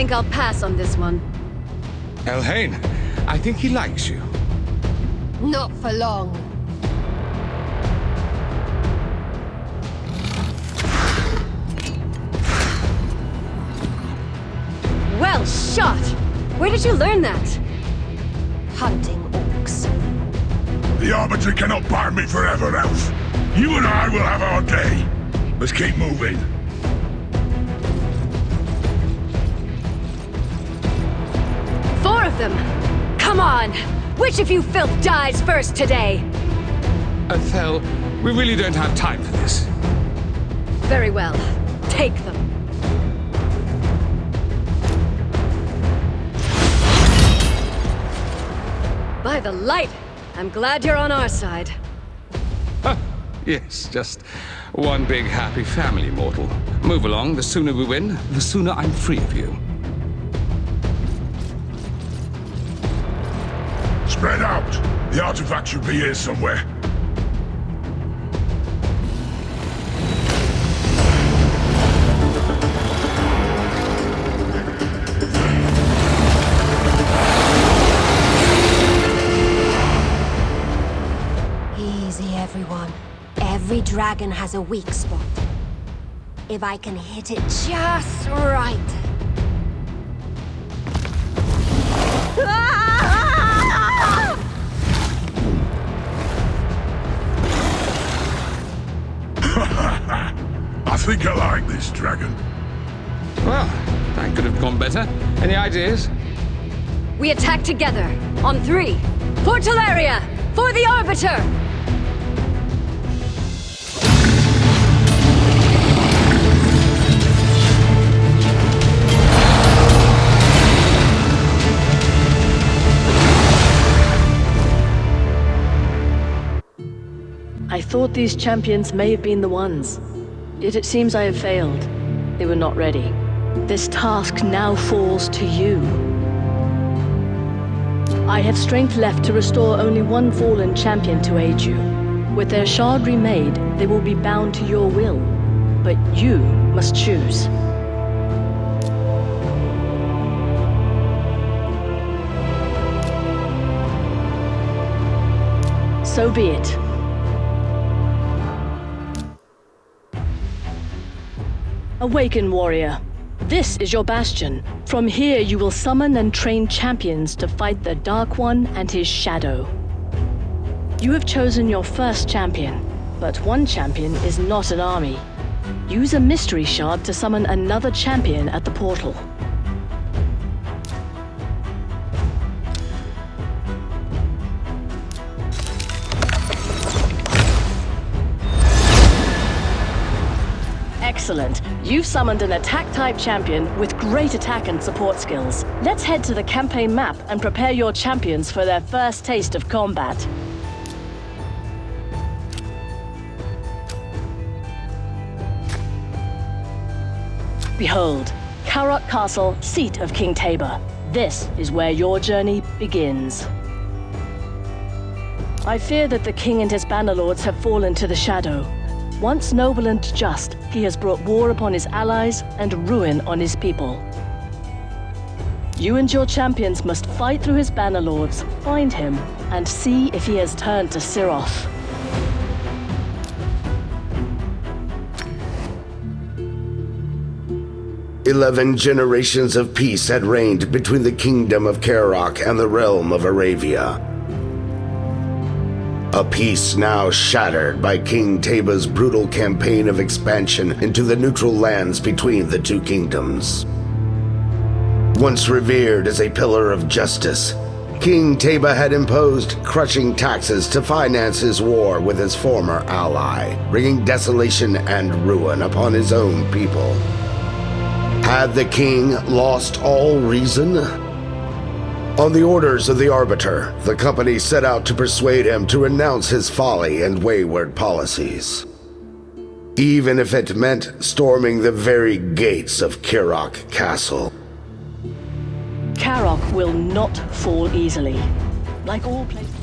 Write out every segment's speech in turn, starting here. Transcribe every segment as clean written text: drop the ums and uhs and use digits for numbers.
think I'll pass on this one. Elhain, I think he likes you. Not for long. Well shot! Where did you learn that? Hunting orcs. The Arbiter cannot bar me forever, Elf. You and I will have our day. Let's keep moving. Four of them! Come on! Which of you filth dies first today? Athel, we really don't have time for this. Very well. Take them. By the light! I'm glad you're on our side. Yes, just one big happy family, mortal. Move along, the sooner we win, the sooner I'm free of you. Spread out. The artifact should be here somewhere. Easy, everyone. Every dragon has a weak spot. If I can hit it just right. I think I like this dragon. Well, that could have gone better. Any ideas? We attack together. On three. For Teleria! For the Arbiter! I thought these champions may have been the ones. Yet it seems I have failed. They were not ready. This task now falls to you. I have strength left to restore only one fallen champion to aid you. With their shard remade, they will be bound to your will. But you must choose. So be it. Awaken, warrior. This is your bastion. From here you will summon and train champions to fight the Dark One and his shadow. You have chosen your first champion, but one champion is not an army. Use a mystery shard to summon another champion at the portal. Excellent. You've summoned an attack-type champion with great attack and support skills. Let's head to the campaign map and prepare your champions for their first taste of combat. Behold, Karok Castle, seat of King Tabor. This is where your journey begins. I fear that the king and his bannerlords have fallen to the shadow. Once noble and just, he has brought war upon his allies and ruin on his people. You and your champions must fight through his bannerlords, find him, and see if he has turned to Siroth. "11 generations of peace had reigned between the kingdom of Karok and the realm of Aravia. A peace now shattered by King Tabor's brutal campaign of expansion into the neutral lands between the two kingdoms. Once revered as a pillar of justice, King Tabor had imposed crushing taxes to finance his war with his former ally, bringing desolation and ruin upon his own people. Had the king lost all reason? On the orders of the Arbiter, the company set out to persuade him to renounce his folly and wayward policies, even if it meant storming the very gates of Karok Castle. Karok will not fall easily. Like all places.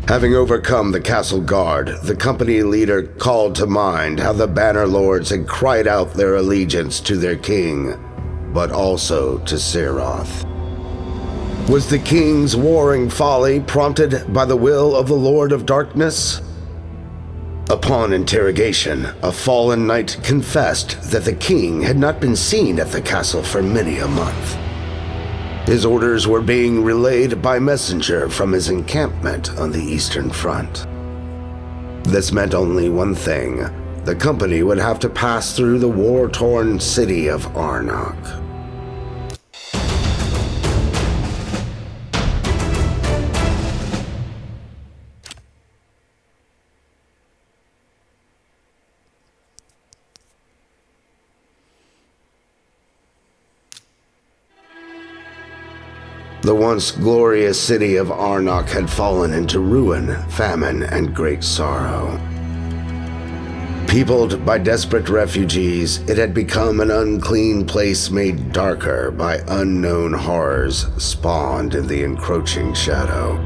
Having overcome the castle guard, the company leader called to mind how the Banner Lords had cried out their allegiance to their king, but also to Seroth. Was the king's warring folly prompted by the will of the Lord of Darkness? Upon interrogation, a fallen knight confessed that the king had not been seen at the castle for many a month. His orders were being relayed by messenger from his encampment on the Eastern Front. This meant only one thing. The company would have to pass through the war-torn city of Arnok. The once glorious city of Arnok had fallen into ruin, famine, and great sorrow. Peopled by desperate refugees, it had become an unclean place made darker by unknown horrors spawned in the encroaching shadow.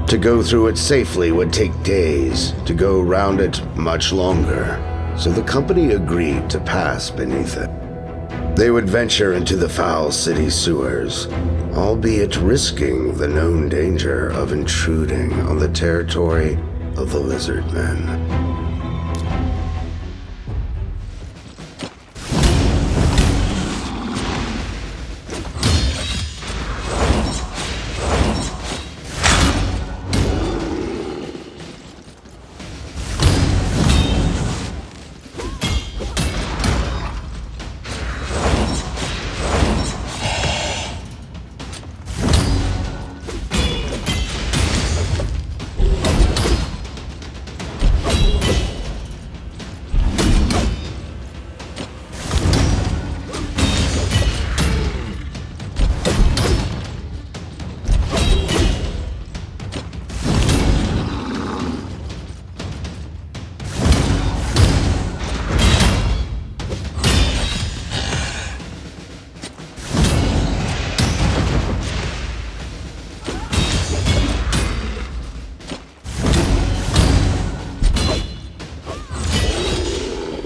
To go through it safely would take days, to go round it much longer, so the company agreed to pass beneath it. They would venture into the foul city sewers, albeit risking the known danger of intruding on the territory of the lizard men.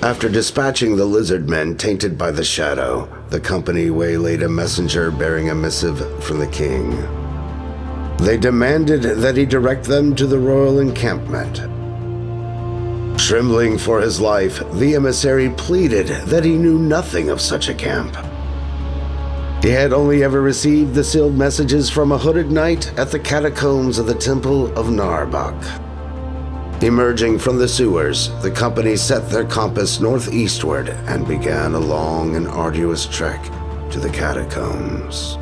After dispatching the lizard men tainted by the shadow, the company waylaid a messenger bearing a missive from the king. They demanded that he direct them to the royal encampment. Trembling for his life, the emissary pleaded that he knew nothing of such a camp. He had only ever received the sealed messages from a hooded knight at the catacombs of the Temple of Narbuk. Emerging from the sewers, the company set their compass northeastward and began a long and arduous trek to the catacombs.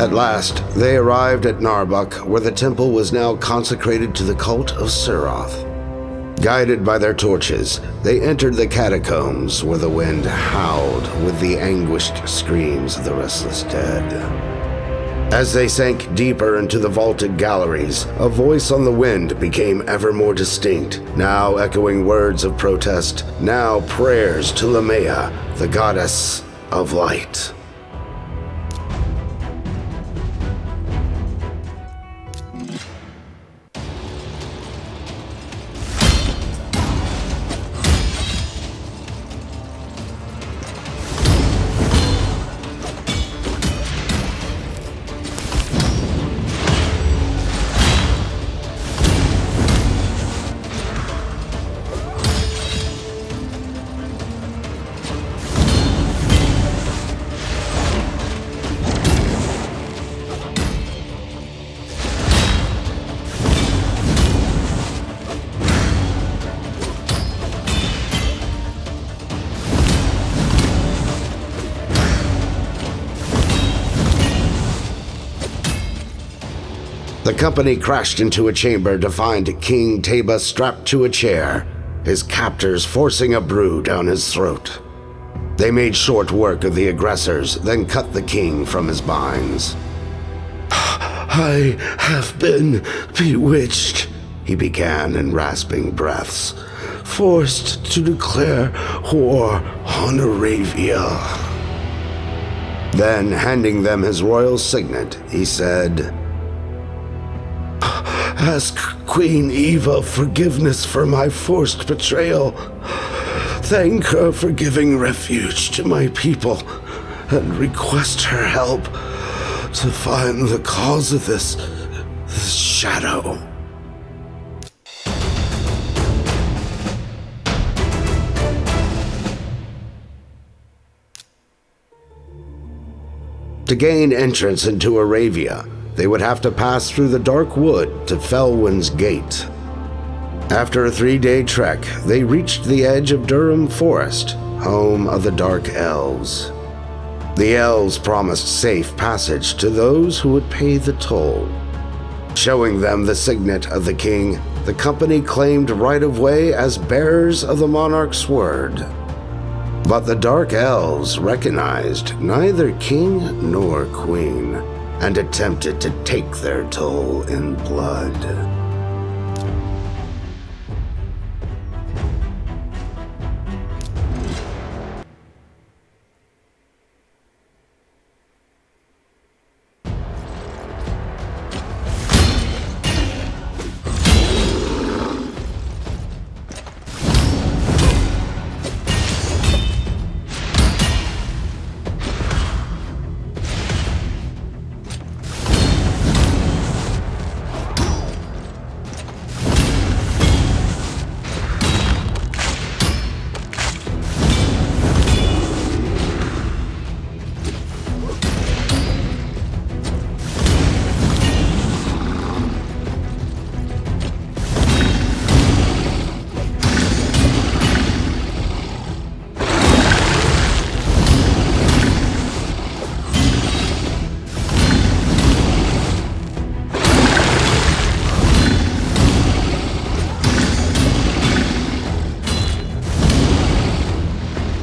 At last, they arrived at Narbuk, where the temple was now consecrated to the cult of Seroth. Guided by their torches, they entered the catacombs where the wind howled with the anguished screams of the restless dead. As they sank deeper into the vaulted galleries, a voice on the wind became ever more distinct, now echoing words of protest, now prayers to Lamea, the goddess of light. The company crashed into a chamber to find King Teba strapped to a chair, his captors forcing a brew down his throat. They made short work of the aggressors, then cut the king from his binds. I have been bewitched, he began in rasping breaths, forced to declare war on Aravia. Then, handing them his royal signet, he said, "Ask Queen Eva forgiveness for my forced betrayal. Thank her for giving refuge to my people, and request her help to find the cause of this shadow." To gain entrance into Aravia, they would have to pass through the Dark Wood to Felwyn's Gate. After a 3-day trek, they reached the edge of Durham Forest, home of the Dark Elves. The elves promised safe passage to those who would pay the toll. Showing them the signet of the king, the company claimed right-of-way as bearers of the monarch's word. But the Dark Elves recognized neither king nor queen, and attempted to take their toll in blood.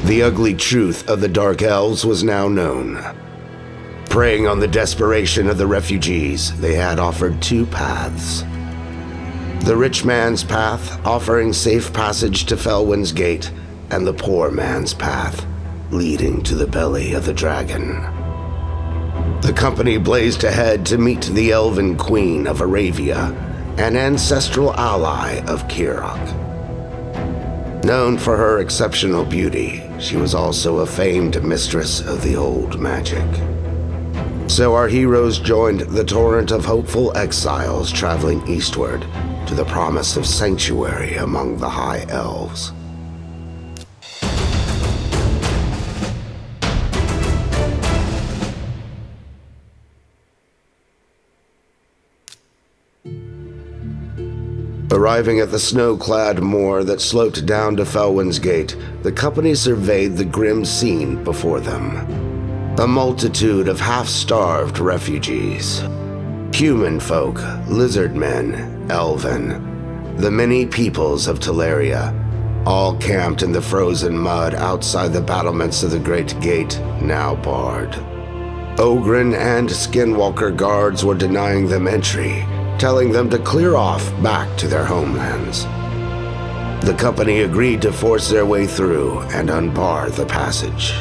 The ugly truth of the Dark Elves was now known. Preying on the desperation of the refugees, they had offered 2 paths. The rich man's path, offering safe passage to Felwyn's Gate, and the poor man's path, leading to the belly of the dragon. The company blazed ahead to meet the Elven Queen of Aravia, an ancestral ally of Kirok. Known for her exceptional beauty, she was also a famed mistress of the old magic. So our heroes joined the torrent of hopeful exiles traveling eastward to the promise of sanctuary among the High Elves. Arriving at the snow-clad moor that sloped down to Felwyn's Gate, the company surveyed the grim scene before them. A multitude of half-starved refugees. Human folk, lizard men, elven, the many peoples of Teleria, all camped in the frozen mud outside the battlements of the Great Gate, now barred. Ogryn and Skinwalker guards were denying them entry, telling them to clear off back to their homelands. The company agreed to force their way through and unbar the passage.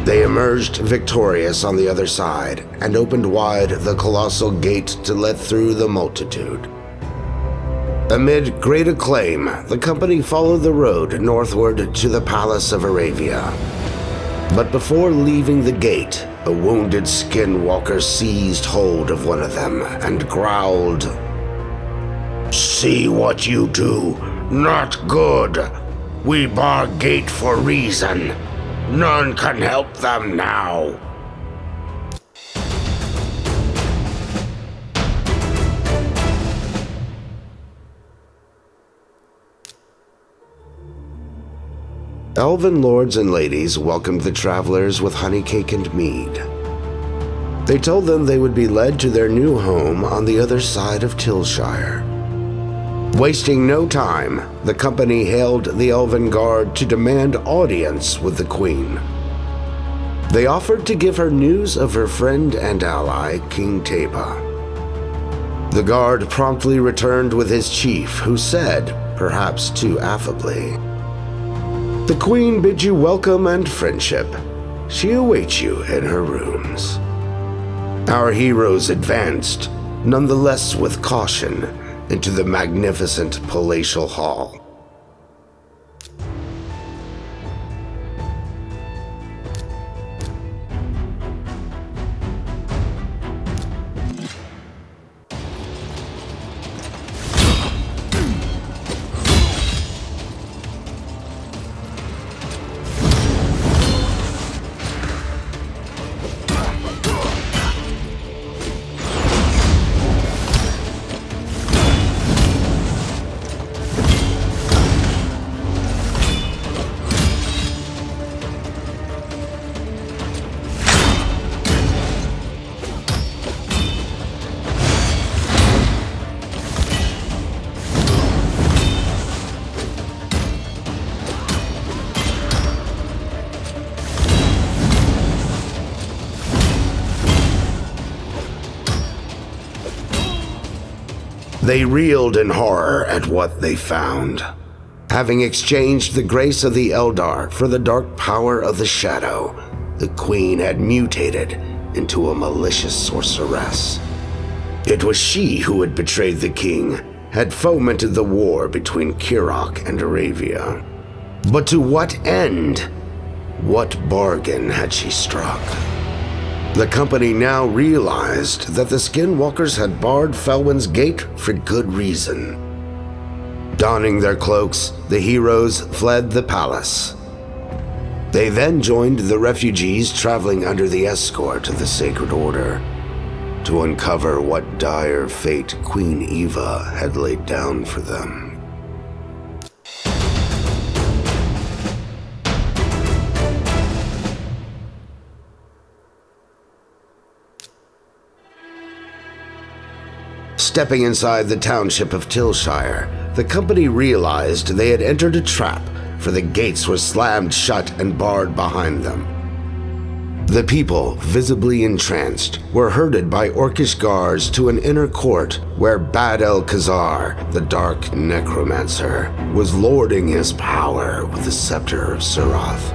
They emerged victorious on the other side and opened wide the colossal gate to let through the multitude. Amid great acclaim, the company followed the road northward to the Palace of Aravia. But before leaving the gate, a wounded skinwalker seized hold of one of them and growled, See what you do. Not good. We bar gate for reason. None can help them now. Elven lords and ladies welcomed the travelers with honey cake and mead. They told them they would be led to their new home on the other side of Tilshire. Wasting no time, the company hailed the Elven Guard to demand audience with the Queen. They offered to give her news of her friend and ally, King Teba. The guard promptly returned with his chief, who said, perhaps too affably, "The Queen bids you welcome and friendship. She awaits you in her rooms." Our heroes advanced, nonetheless with caution, into the magnificent palatial hall. They reeled in horror at what they found. Having exchanged the grace of the Eldar for the dark power of the Shadow, the Queen had mutated into a malicious sorceress. It was she who had betrayed the king, had fomented the war between Kirok and Aravia. But to what end? What bargain had she struck? The company now realized that the Skinwalkers had barred Felwyn's gate for good reason. Donning their cloaks, the heroes fled the palace. They then joined the refugees traveling under the escort of the Sacred Order to uncover what dire fate Queen Eva had laid down for them. Stepping inside the township of Tilshire, the company realized they had entered a trap, for the gates were slammed shut and barred behind them. The people, visibly entranced, were herded by Orcish guards to an inner court where Bad El-Khazar, the dark necromancer, was lording his power with the scepter of Surath.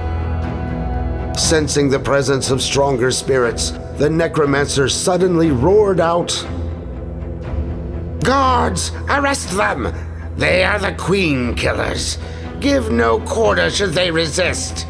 Sensing the presence of stronger spirits, the necromancer suddenly roared out, "Guards, arrest them! They are the Queen Killers. Give no quarter should they resist."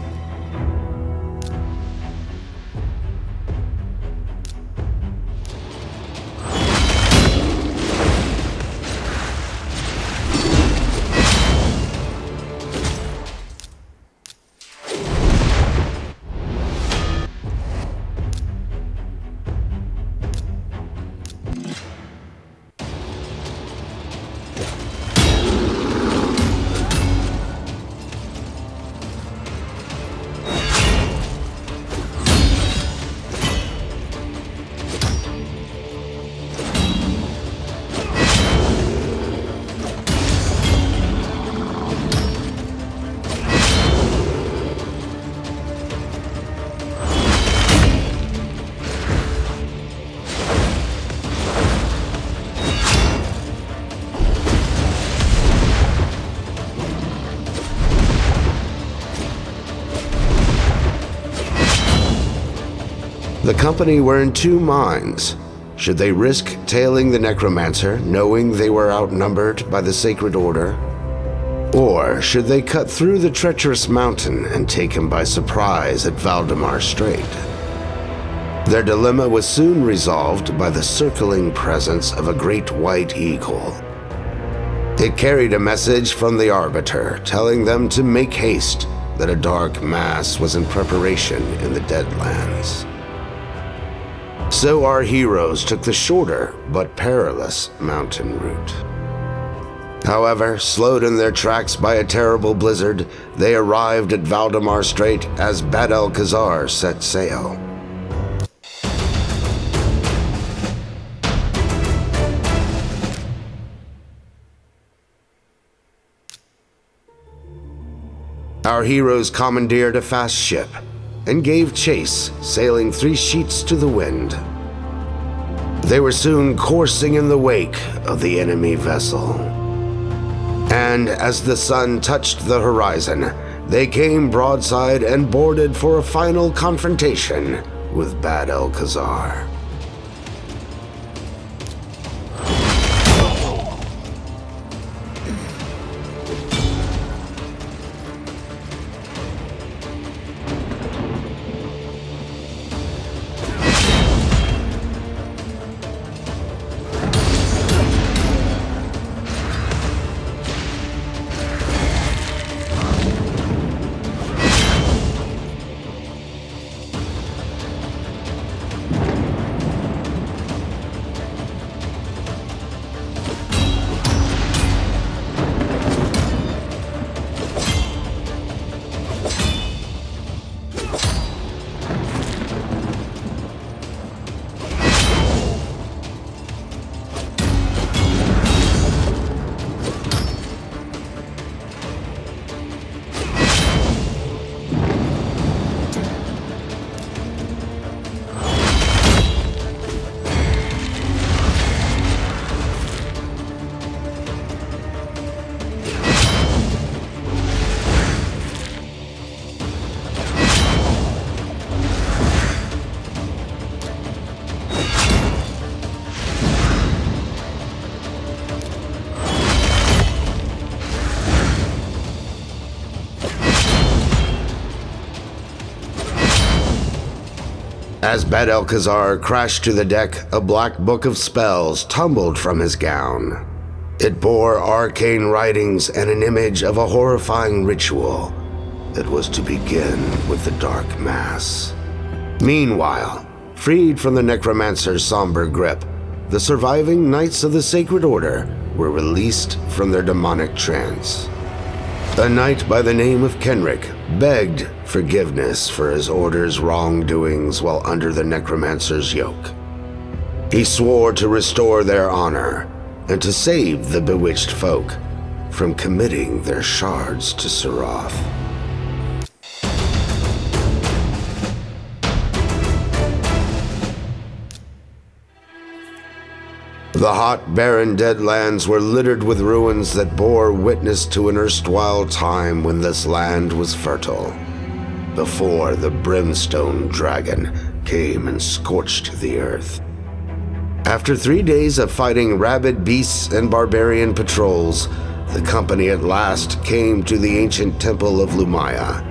The company were in two minds. Should they risk tailing the necromancer, knowing they were outnumbered by the Sacred Order? Or should they cut through the treacherous mountain and take him by surprise at Valdemar Strait? Their dilemma was soon resolved by the circling presence of a great white eagle. It carried a message from the Arbiter telling them to make haste, that a dark mass was in preparation in the Deadlands. So our heroes took the shorter but perilous mountain route. However, slowed in their tracks by a terrible blizzard, they arrived at Valdemar Strait as Bad-el-Khazar set sail. Our heroes commandeered a fast ship and gave chase, sailing 3 sheets to the wind. They were soon coursing in the wake of the enemy vessel. And as the sun touched the horizon, they came broadside and boarded for a final confrontation with Bad-el-Khazar. As Bad-el-Khazar crashed to the deck, a black book of spells tumbled from his gown. It bore arcane writings and an image of a horrifying ritual that was to begin with the Dark Mass. Meanwhile, freed from the Necromancer's somber grip, the surviving Knights of the Sacred Order were released from their demonic trance. A knight by the name of Kenric begged forgiveness for his order's wrongdoings while under the Necromancer's yoke. He swore to restore their honor and to save the bewitched folk from committing their shards to Serath. The hot, barren Deadlands were littered with ruins that bore witness to an erstwhile time when this land was fertile, before the Brimstone Dragon came and scorched the earth. After 3 days of fighting rabid beasts and barbarian patrols, the company at last came to the ancient temple of Lumiya,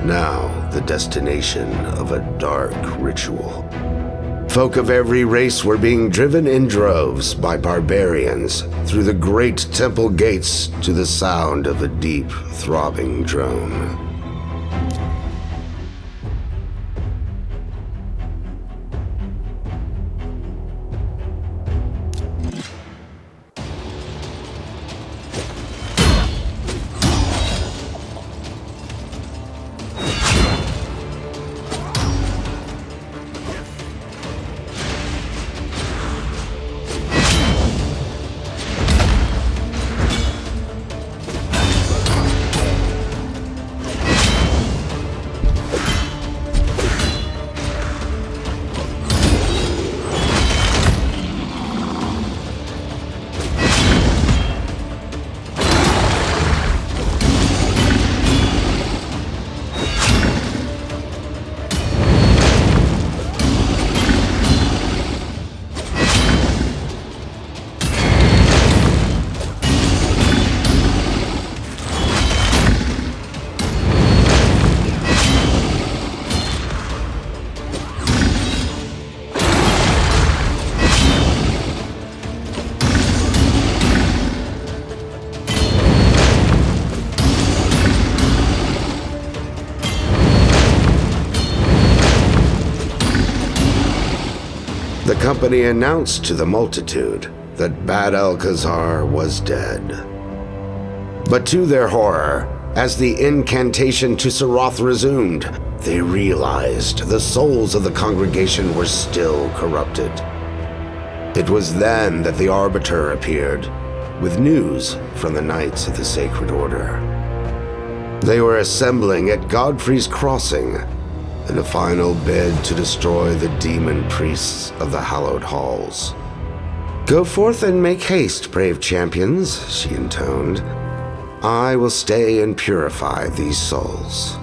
now the destination of a dark ritual. Folk of every race were being driven in droves by barbarians through the great temple gates to the sound of a deep, throbbing drone. company announced to the multitude that Bad Alcazar was dead. But to their horror, as the incantation to Sarath resumed, they realized the souls of the congregation were still corrupted. It was then that the Arbiter appeared, with news from the Knights of the Sacred Order. They were assembling at Godfrey's Crossing in a final bid to destroy the demon priests of the Hallowed Halls. "Go forth and make haste, brave champions," she intoned. "I will stay and purify these souls."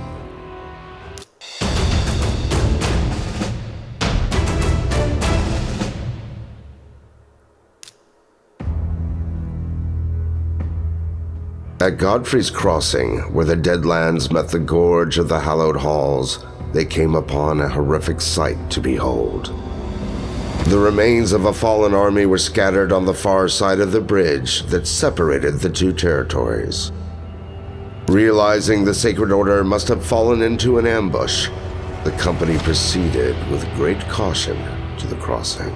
At Godfrey's Crossing, where the Deadlands met the gorge of the Hallowed Halls, they came upon a horrific sight to behold. The remains of a fallen army were scattered on the far side of the bridge that separated the two territories. Realizing the Sacred Order must have fallen into an ambush, the company proceeded with great caution to the crossing.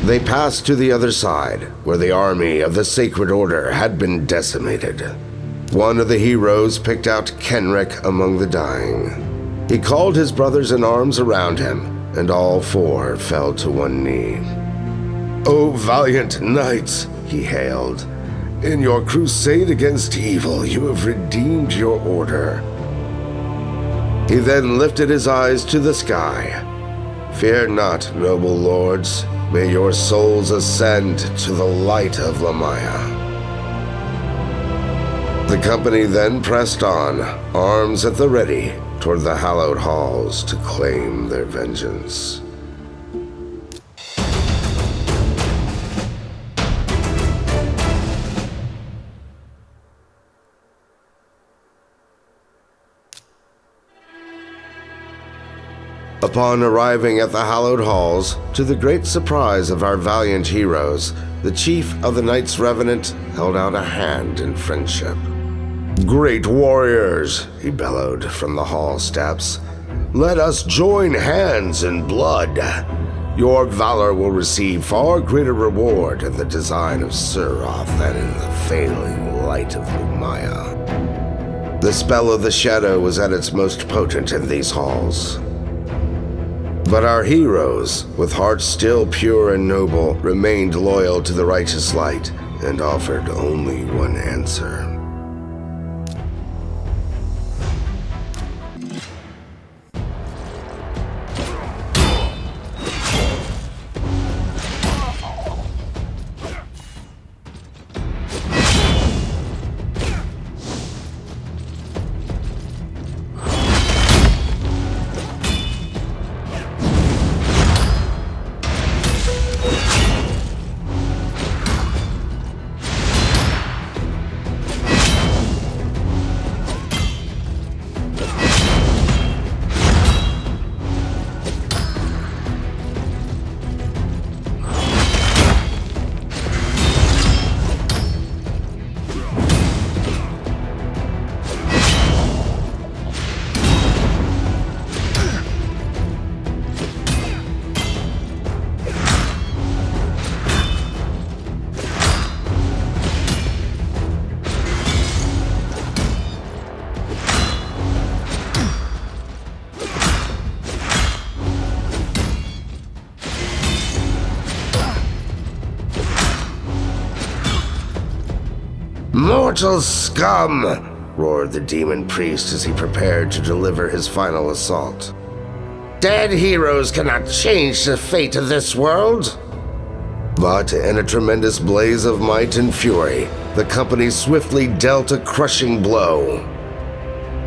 They passed to the other side, where the army of the Sacred Order had been decimated. One of the heroes picked out Kenrick among the dying. He called his brothers in arms around him, and all four fell to one knee. "O valiant knights," he hailed, "in your crusade against evil, you have redeemed your order." He then lifted his eyes to the sky. "Fear not, noble lords. May your souls ascend to the light of Lamaya." The company then pressed on, arms at the ready, toward the Hallowed Halls to claim their vengeance. Upon arriving at the Hallowed Halls, to the great surprise of our valiant heroes, the chief of the Knights Revenant held out a hand in friendship. "Great warriors," he bellowed from the hall steps, "let us join hands in blood. Your valor will receive far greater reward in the design of Surath than in the failing light of Lumaya." The spell of the shadow was at its most potent in these halls. But our heroes, with hearts still pure and noble, remained loyal to the righteous light and offered only one answer. Mortal scum! Roared the demon priest as he prepared to deliver his final assault. Dead heroes cannot change the fate of this world! But in a tremendous blaze of might and fury, the company swiftly dealt a crushing blow.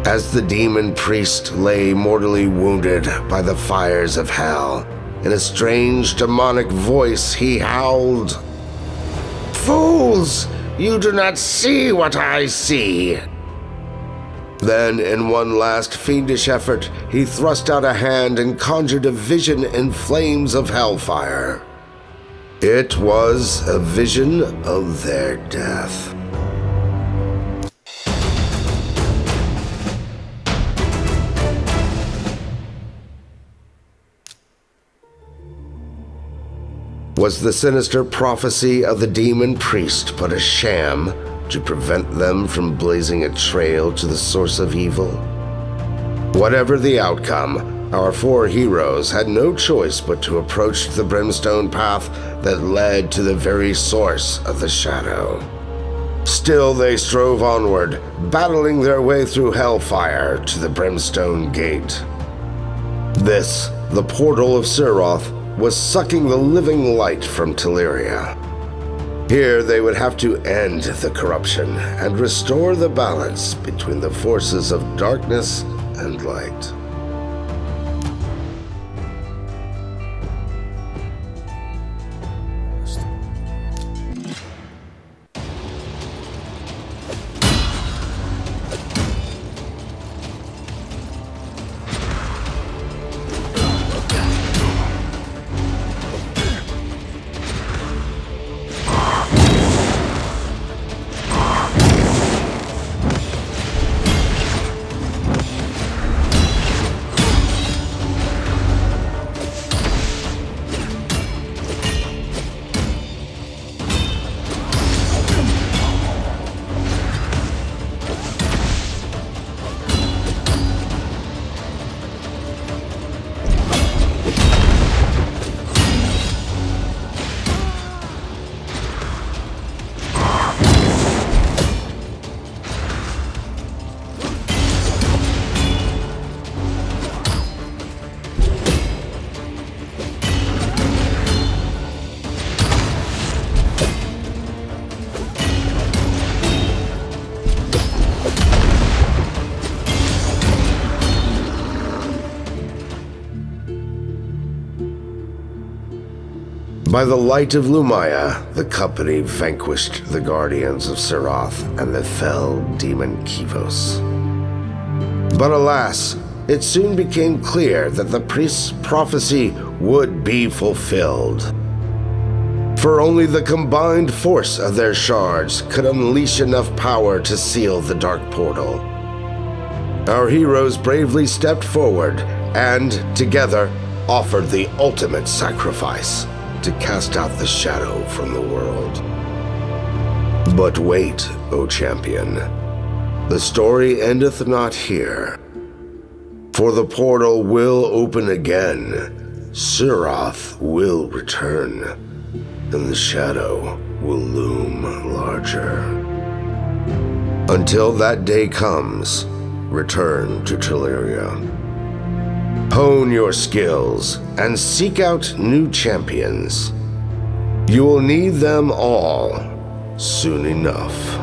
As the demon priest lay mortally wounded by the fires of hell, in a strange demonic voice he howled, "Fools! You do not see what I see!" Then, in one last fiendish effort, he thrust out a hand and conjured a vision in flames of hellfire. It was a vision of their death. Was the sinister prophecy of the demon priest but a sham to prevent them from blazing a trail to the source of evil? Whatever the outcome, our four heroes had no choice but to approach the brimstone path that led to the very source of the shadow. Still they strove onward, battling their way through hellfire to the brimstone gate. This, the portal of Siroth, was sucking the living light from Teleria. Here they would have to end the corruption and restore the balance between the forces of darkness and light. By the light of Lumaya, the company vanquished the Guardians of Siroth and the fell demon Kivos. But alas, it soon became clear that the priest's prophecy would be fulfilled. For only the combined force of their shards could unleash enough power to seal the dark portal. Our heroes bravely stepped forward and, together, offered the ultimate sacrifice to cast out the shadow from the world. But wait, O champion. The story endeth not here. For the portal will open again, Siroth will return, and the shadow will loom larger. Until that day comes, return to Teleria. Hone your skills and seek out new champions. You will need them all soon enough.